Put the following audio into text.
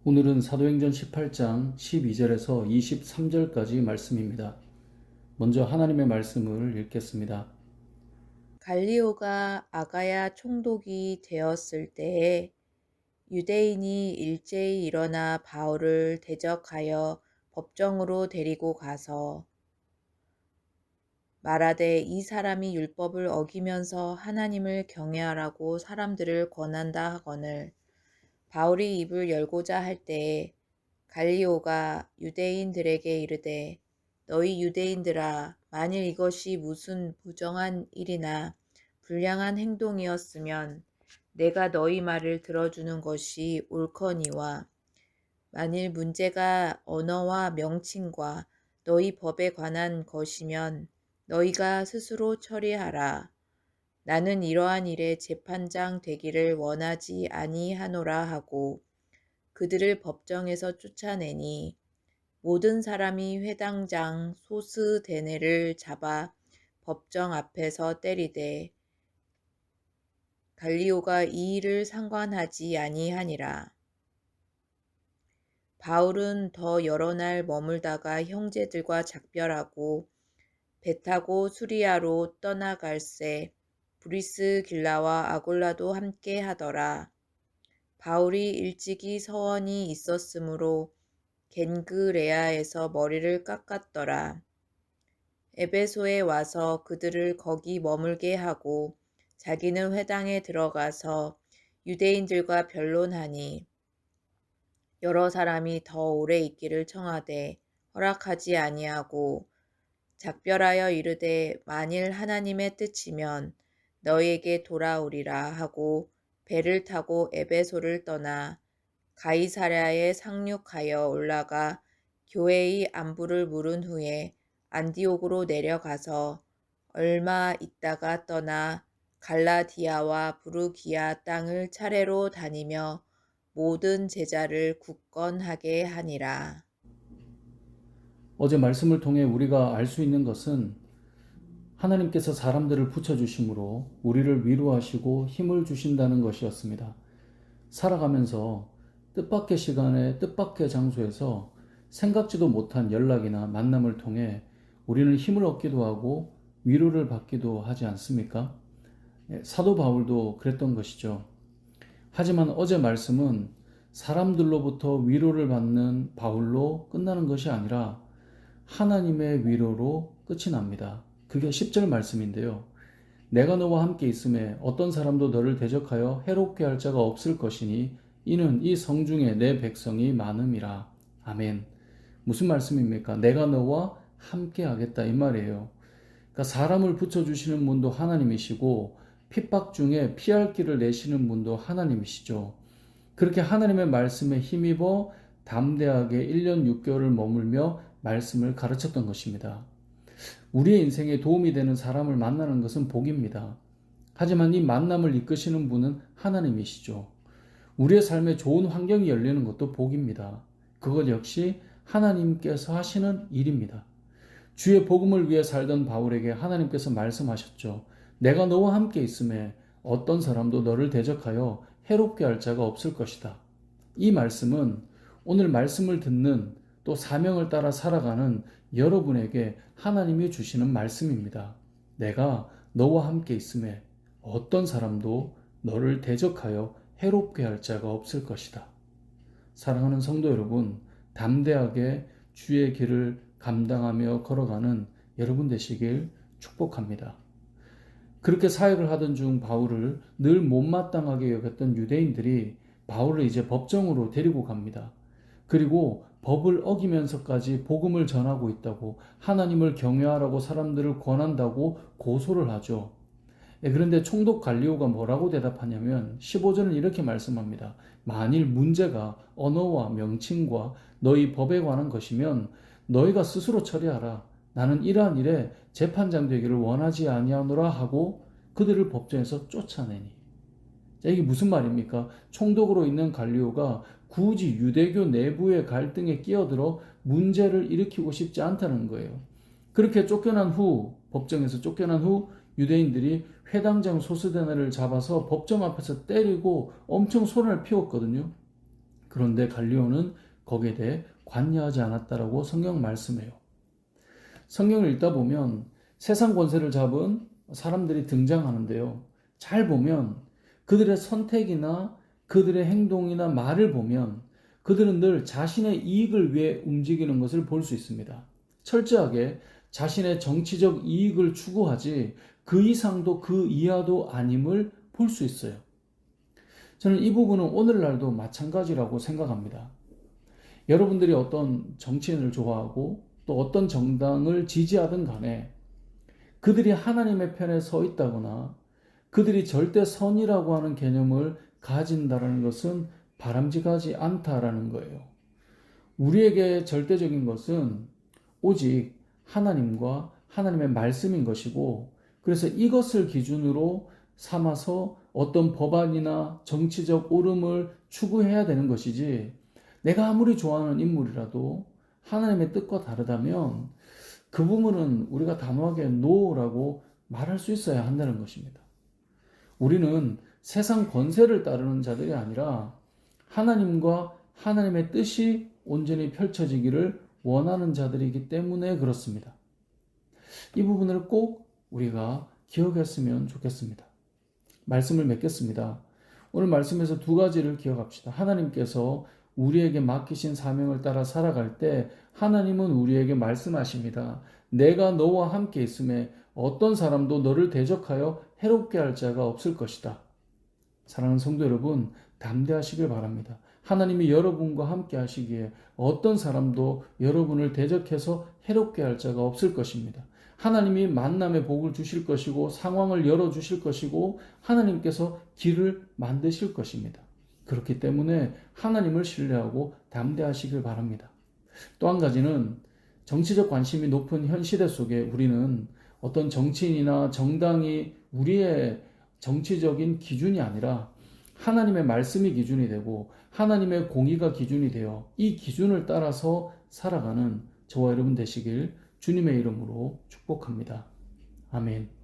오늘은 사도행전 18장 12절에서 23절까지 말씀입니다. 먼저 하나님의 말씀을 읽겠습니다. 갈리오가 아가야 총독이 되었을 때에 유대인이 일제히 일어나 바울을 대적하여 법정으로 데리고 가서 말하되 이 사람이 율법을 어기면서 하나님을 경외하라고 사람들을 권한다 하거늘 바울이 입을 열고자 할 때에 갈리오가 유대인들에게 이르되 너희 유대인들아 만일 이것이 무슨 부정한 일이나 불량한 행동이었으면 내가 너희 말을 들어주는 것이 옳거니와 만일 문제가 언어와 명칭과 너희 법에 관한 것이면 너희가 스스로 처리하라. 나는 이러한 일에 재판장 되기를 원하지 아니하노라 하고 그들을 법정에서 쫓아내니 모든 사람이 회당장 소스데네를 잡아 법정 앞에서 때리되 갈리오가 이 일을 상관하지 아니하니라. 바울은 더 여러 날 머물다가 형제들과 작별하고 배 타고 수리아로 떠나갈새 브리스길라와 아골라도 함께 하더라. 바울이 일찍이 서원이 있었으므로 겐그레아에서 머리를 깎았더라. 에베소에 와서 그들을 거기 머물게 하고 자기는 회당에 들어가서 유대인들과 변론하니 여러 사람이 더 오래 있기를 청하되 허락하지 아니하고 작별하여 이르되 만일 하나님의 뜻이면 너희에게 돌아오리라 하고 배를 타고 에베소를 떠나 가이사랴에 상륙하여 올라가 교회의 안부를 물은 후에 안디옥으로 내려가서 얼마 있다가 떠나 갈라디아와 부르기아 땅을 차례로 다니며 모든 제자를 굳건하게 하니라. 어제 말씀을 통해 우리가 알 수 있는 것은 하나님께서 사람들을 붙여주심으로 우리를 위로하시고 힘을 주신다는 것이었습니다. 살아가면서 뜻밖의 시간에 뜻밖의 장소에서 생각지도 못한 연락이나 만남을 통해 우리는 힘을 얻기도 하고 위로를 받기도 하지 않습니까? 사도 바울도 그랬던 것이죠. 하지만 어제 말씀은 사람들로부터 위로를 받는 바울로 끝나는 것이 아니라 하나님의 위로로 끝이 납니다. 그게 10절 말씀인데요. 내가 너와 함께 있음에 어떤 사람도 너를 대적하여 해롭게 할 자가 없을 것이니 이는 이 성중에 내 백성이 많음이라. 아멘. 무슨 말씀입니까? 내가 너와 함께 하겠다 이 말이에요. 그러니까 사람을 붙여주시는 분도 하나님이시고 핍박 중에 피할 길을 내시는 분도 하나님이시죠. 그렇게 하나님의 말씀에 힘입어 담대하게 1년 6개월을 머물며 말씀을 가르쳤던 것입니다. 우리의 인생에 도움이 되는 사람을 만나는 것은 복입니다. 하지만 이 만남을 이끄시는 분은 하나님이시죠. 우리의 삶에 좋은 환경이 열리는 것도 복입니다. 그것 역시 하나님께서 하시는 일입니다. 주의 복음을 위해 살던 바울에게 하나님께서 말씀하셨죠. 내가 너와 함께 있음에 어떤 사람도 너를 대적하여 해롭게 할 자가 없을 것이다. 이 말씀은 오늘 말씀을 듣는 또 사명을 따라 살아가는 여러분에게 하나님이 주시는 말씀입니다. 내가 너와 함께 있음에 어떤 사람도 너를 대적하여 해롭게 할 자가 없을 것이다. 사랑하는 성도 여러분, 담대하게 주의 길을 감당하며 걸어가는 여러분 되시길 축복합니다. 그렇게 사역을 하던 중 바울을 늘 못마땅하게 여겼던 유대인들이 바울을 이제 법정으로 데리고 갑니다. 그리고 법을 어기면서까지 복음을 전하고 있다고, 하나님을 경외하라고 사람들을 권한다고 고소를 하죠. 그런데 총독 갈리오가 뭐라고 대답하냐면 15절은 이렇게 말씀합니다. 만일 문제가 언어와 명칭과 너희 법에 관한 것이면 너희가 스스로 처리하라. 나는 이러한 일에 재판장 되기를 원하지 아니하노라 하고 그들을 법정에서 쫓아내니. 자, 이게 무슨 말입니까? 총독으로 있는 갈리오가 굳이 유대교 내부의 갈등에 끼어들어 문제를 일으키고 싶지 않다는 거예요. 그렇게 쫓겨난 후, 법정에서 쫓겨난 후 유대인들이 회당장 소스데나를 잡아서 법정 앞에서 때리고 엄청 소란을 피웠거든요. 그런데 갈리오는 거기에 대해 관여하지 않았다라고 성경 말씀해요. 성경을 읽다 보면 세상 권세를 잡은 사람들이 등장하는데요. 잘 보면 그들의 선택이나 그들의 행동이나 말을 보면 그들은 늘 자신의 이익을 위해 움직이는 것을 볼 수 있습니다. 철저하게 자신의 정치적 이익을 추구하지 그 이상도 그 이하도 아님을 볼 수 있어요. 저는 이 부분은 오늘날도 마찬가지라고 생각합니다. 여러분들이 어떤 정치인을 좋아하고 또 어떤 정당을 지지하든 간에 그들이 하나님의 편에 서 있다거나 그들이 절대 선이라고 하는 개념을 가진다는 것은 바람직하지 않다라는 거예요. 우리에게 절대적인 것은 오직 하나님과 하나님의 말씀인 것이고, 그래서 이것을 기준으로 삼아서 어떤 법안이나 정치적 옳음을 추구해야 되는 것이지, 내가 아무리 좋아하는 인물이라도 하나님의 뜻과 다르다면 그 부분은 우리가 단호하게 NO라고 말할 수 있어야 한다는 것입니다. 우리는 세상 권세를 따르는 자들이 아니라 하나님과 하나님의 뜻이 온전히 펼쳐지기를 원하는 자들이기 때문에 그렇습니다. 이 부분을 꼭 우리가 기억했으면 좋겠습니다. 말씀을 맺겠습니다. 오늘 말씀에서 두 가지를 기억합시다. 하나님께서 우리에게 맡기신 사명을 따라 살아갈 때 하나님은 우리에게 말씀하십니다. 내가 너와 함께 있음에 어떤 사람도 너를 대적하여 해롭게 할 자가 없을 것이다. 사랑하는 성도 여러분, 담대하시길 바랍니다. 하나님이 여러분과 함께 하시기에 어떤 사람도 여러분을 대적해서 해롭게 할 자가 없을 것입니다. 하나님이 만남의 복을 주실 것이고 상황을 열어주실 것이고 하나님께서 길을 만드실 것입니다. 그렇기 때문에 하나님을 신뢰하고 담대하시길 바랍니다. 또 한 가지는 정치적 관심이 높은 현 시대 속에 우리는 어떤 정치인이나 정당이 우리의 정치적인 기준이 아니라 하나님의 말씀이 기준이 되고 하나님의 공의가 기준이 되어 이 기준을 따라서 살아가는 저와 여러분 되시길 주님의 이름으로 축복합니다. 아멘.